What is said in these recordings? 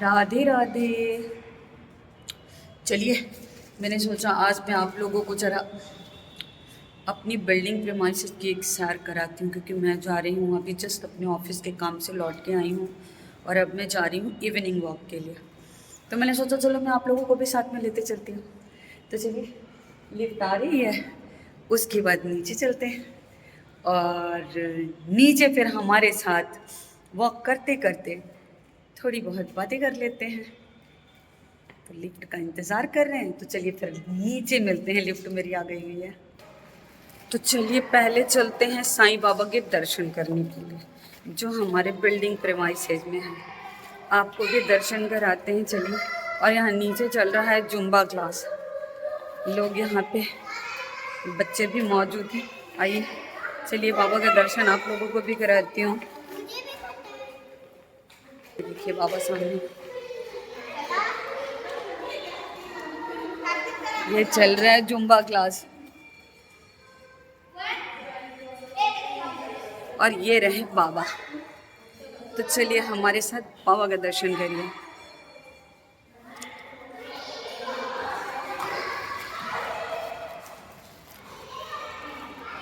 राधे राधे। चलिए, मैंने सोचा आज मैं आप लोगों को ज़रा अपनी बिल्डिंग प्रेमाइसेस की एक सैर कराती हूँ, क्योंकि मैं जा रही हूँ अभी जस्ट अपने ऑफिस के काम से लौट के आई हूँ और अब मैं जा रही हूँ इवनिंग वॉक के लिए। तो मैंने सोचा चलो मैं आप लोगों को भी साथ में लेते चलती हूँ। तो चलिए, लिफ्ट आ रही है, उसके बाद नीचे चलते हैं और नीचे फिर हमारे साथ वॉक करते करते थोड़ी बहुत बातें कर लेते हैं। तो लिफ्ट का इंतज़ार कर रहे हैं, तो चलिए फिर नीचे मिलते हैं। लिफ्ट मेरी आ गई हुई है, तो चलिए पहले चलते हैं साईं बाबा के दर्शन करने के लिए, जो हमारे बिल्डिंग प्रेमाइसेज में है। आपको भी दर्शन कराते हैं चलिए। और यहाँ नीचे चल रहा है जुम्बा क्लास, लोग यहाँ पे बच्चे भी मौजूद हैं। आइए चलिए बाबा का दर्शन आप लोगों को भी कराती हूँ। देखिए बाबा सामने, ये चल रहा है जुम्बा क्लास और ये रहे बाबा। तो चलिए हमारे साथ बाबा का दर्शन करिए।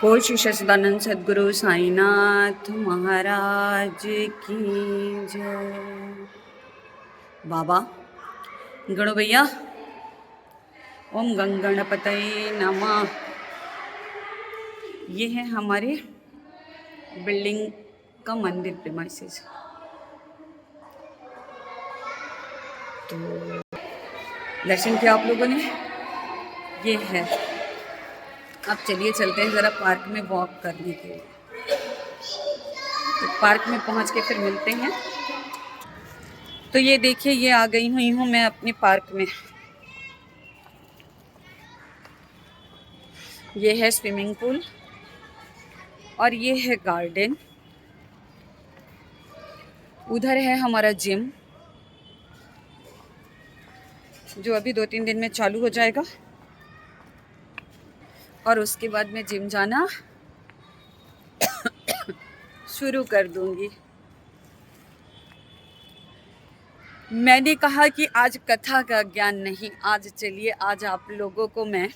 कोशि सच्चिदानंद सद्गुरु साईनाथ महाराज की जय। बाबा गणो भैया, ओम गंगणपतये नमः। ये है हमारे बिल्डिंग का मंदिर प्रेमाइसेस। तो दर्शन किया आप लोगों ने, ये है। अब चलिए चलते हैं ज़रा पार्क में वॉक करने के लिए। तो पार्क में पहुंच के फिर मिलते हैं। तो ये देखिए, ये आ गई हुई हूँ मैं अपने पार्क में। ये है स्विमिंग पूल और ये है गार्डन। उधर है हमारा जिम, जो अभी 2-3 दिन में चालू हो जाएगा और उसके बाद मैं जिम जाना शुरू कर दूंगी। मैंने कहा कि आज कथा का ज्ञान नहीं, आज चलिए आज आप लोगों को मैं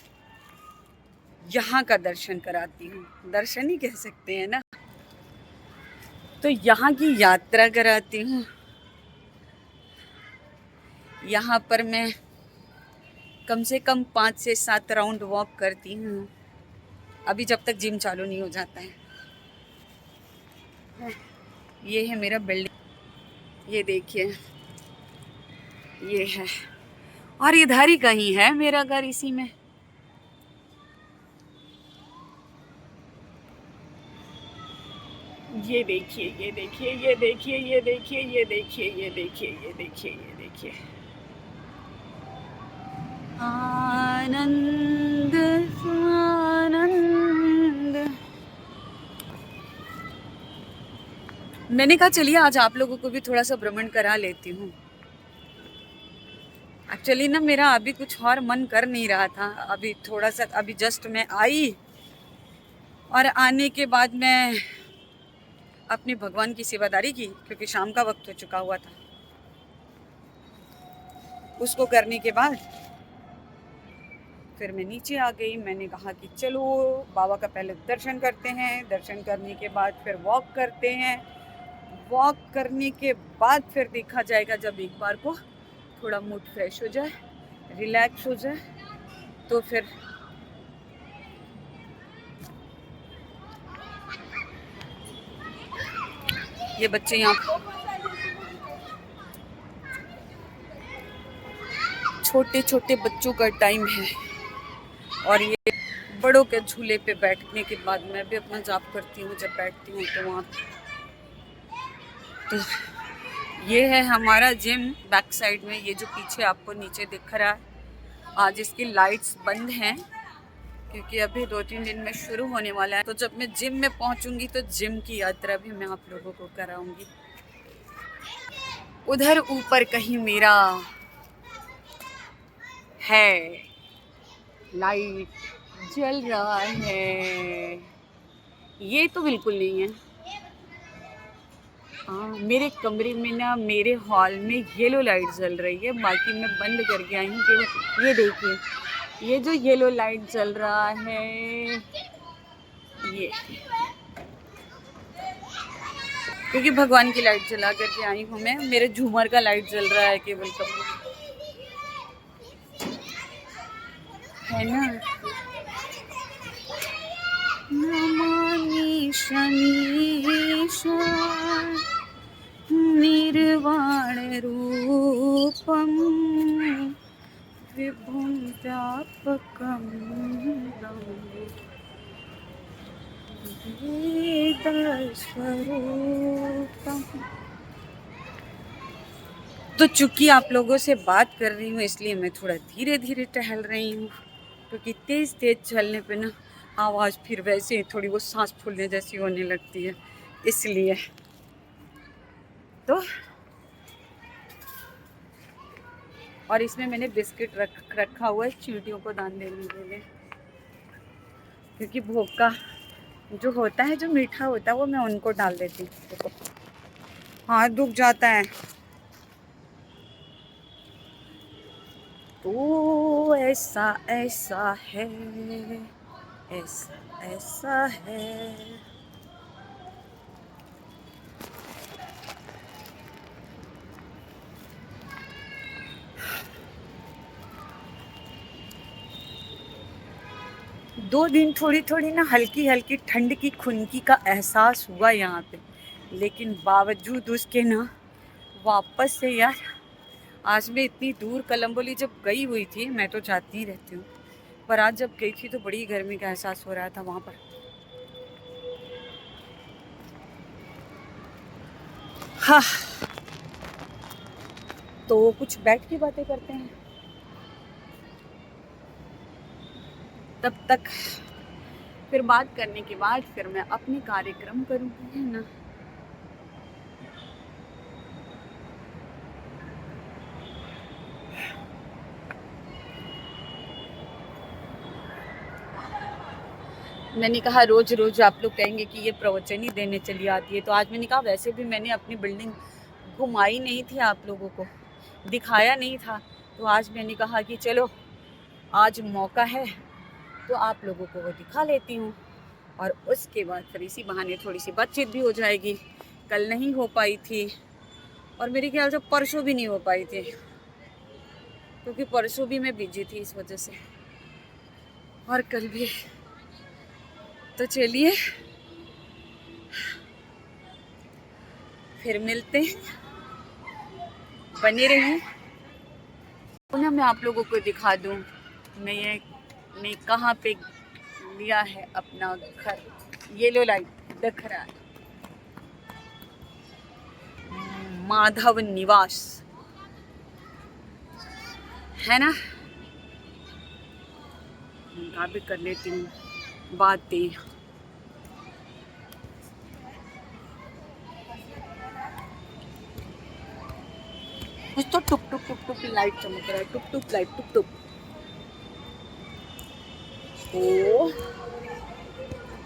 यहाँ का दर्शन कराती हूँ। दर्शन ही कह सकते हैं ना। तो यहाँ की यात्रा कराती हूँ। यहाँ पर मैं कम से कम 5 से 7 राउंड वॉक करती हूँ, अभी जब तक जिम चालू नहीं हो जाता है। ये है मेरा बिल्डिंग, ये देखिए, ये है। और इधर ही कहीं है मेरा घर, इसी में। ये देखिए, ये देखिए, ये देखिए, ये देखिए, ये देखिए, ये देखिए, ये देखिए, ये देखिए। आनंद आनंद। मैंने कहा चलिए आज आप लोगों को भी थोड़ा सा भ्रमण करा लेती हूँ। एक्चुअली ना मेरा अभी कुछ और मन कर नहीं रहा था। अभी थोड़ा सा, अभी जस्ट मैं आई और आने के बाद मैं अपने भगवान की सेवादारी की, क्योंकि शाम का वक्त हो चुका हुआ था। उसको करने के बाद फिर मैं नीचे आ गई। मैंने कहा कि चलो बाबा का पहले दर्शन करते हैं, दर्शन करने के बाद फिर वॉक करते हैं। वॉक करने के बाद फिर देखा जाएगा, जब एक बार को थोड़ा मूड फ्रेश हो जाए, रिलैक्स हो जाए, तो फिर ये बच्चे यहाँ छोटे छोटे बच्चों का टाइम है और ये बड़ों के झूले पे बैठने के बाद मैं भी अपना जाप करती हूँ। जब बैठती हूँ तो वहाँ, तो ये है हमारा जिम बैक साइड में। ये जो पीछे आपको नीचे दिख रहा है, आज इसकी लाइट्स बंद हैं क्योंकि अभी 2-3 दिन में शुरू होने वाला है। तो जब मैं जिम में पहुंचूंगी तो जिम की यात्रा भी मैं आप लोगों को कराऊंगी। उधर ऊपर कहीं मेरा है लाइट जल रहा है, ये तो बिल्कुल नहीं है। हाँ, मेरे कमरे में ना, मेरे हॉल में येलो लाइट जल रही है, बाकी मैं बंद करके आई हूँ। केवल ये देखिए, ये जो येलो लाइट जल रहा है, ये क्योंकि भगवान की लाइट जला करके आई हूँ मैं। मेरे झूमर का लाइट जल रहा है केवल कमरे में, है ना। नमामि शमीशा निर्वाण रूपम विभुं व्यापकं वेदस्वरूपम्। तो चूंकि आप लोगों से बात कर रही हूँ, इसलिए मैं थोड़ा धीरे धीरे टहल रही हूँ, क्योंकि तेज तेज चलने पे ना आवाज़ फिर वैसे थोड़ी वो सांस फूलने जैसी होने लगती है, इसलिए। तो और इसमें मैंने बिस्किट रखा हुआ है चींटियों को दान देने के लिए, क्योंकि भोग का जो होता है, जो मीठा होता है, वो मैं उनको डाल देती हूँ। देखो हाथ दुख जाता है। तो ऐसा ऐसा है, ऐसा ऐसा है। 2 दिन थोड़ी थोड़ी ना हल्की हल्की ठंड की खुनकी का एहसास हुआ यहाँ पे, लेकिन बावजूद उसके ना वापस से यार, आज मैं इतनी दूर कलम्बोली जब गई हुई थी, मैं तो जाती ही रहती हूँ, पर आज जब गई थी तो बड़ी गर्मी का एहसास हो रहा था वहाँ पर। हाँ, तो कुछ बैठ के बातें करते हैं, तब तक फिर बात करने के बाद फिर मैं अपनी कार्यक्रम करूँगी, है ना। मैंने कहा रोज रोज आप लोग कहेंगे कि ये प्रवचन ही देने चली आती है, तो आज मैंने कहा वैसे भी मैंने अपनी बिल्डिंग घुमाई नहीं थी, आप लोगों को दिखाया नहीं था, तो आज मैंने कहा कि चलो आज मौका है तो आप लोगों को वो दिखा लेती हूँ, और उसके बाद फिर इसी बहाने थोड़ी सी बातचीत भी हो जाएगी। कल नहीं हो पाई थी, और मेरे ख्याल से परसों भी नहीं हो पाई थी, क्योंकि परसों भी मैं बिजी थी इस वजह से, और कल भी। तो चलिए फिर मिलते हैं, बने रहिए। पुनः मैं आप लोगों को दिखा दूं मैं कहाँ पे लिया है अपना घर। येलो लाइट दिख रहा है, माधव निवास, है ना। यहाँ भी कर लेती हूँ बातें। कुछ तो टुक टुक टुक टुक लाइट चमक रहा है, टुक टुक लाइट टुक टुक। ओ,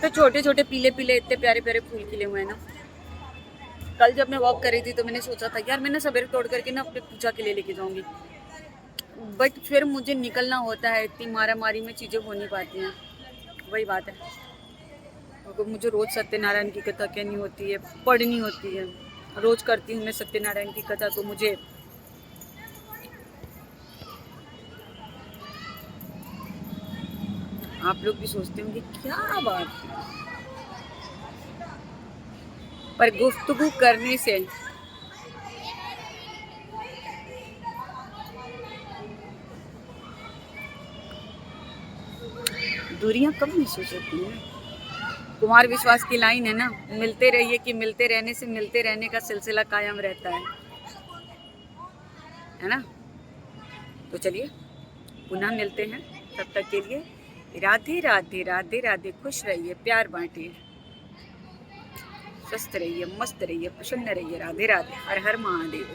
तो छोटे छोटे पीले पीले इतने प्यारे प्यारे फूल खिले हुए हैं ना। कल जब मैं वॉक कर रही थी तो मैंने सोचा था यार मैं ना सवेरे तोड़ करके ना अपने पूजा के लिए लेके जाऊंगी, बट फिर मुझे निकलना होता है, इतनी मारा मारी में चीज़ें हो नहीं पाती हैं, वही बात है। तो मुझे रोज़ सत्यनारायण की कथा कहनी होती है, पढ़नी होती है, रोज़ करती हूँ मैं सत्यनारायण की कथा, तो मुझे आप लोग भी सोचते होंगे क्या बात है, पर गुफ्तगू करने से दूरियां कम महसूस होती हैं। कुमार विश्वास की लाइन है ना, मिलते रहिए कि मिलते रहने से मिलते रहने का सिलसिला कायम रहता है ना। तो चलिए पुनः मिलते हैं, तब तक के लिए राधे राधे राधे राधे। खुश रहिए, प्यार बांटिए, स्वस्थ रहिए, मस्त रहिए, प्रसन्न रहिए। राधे राधे, हर हर महादेव।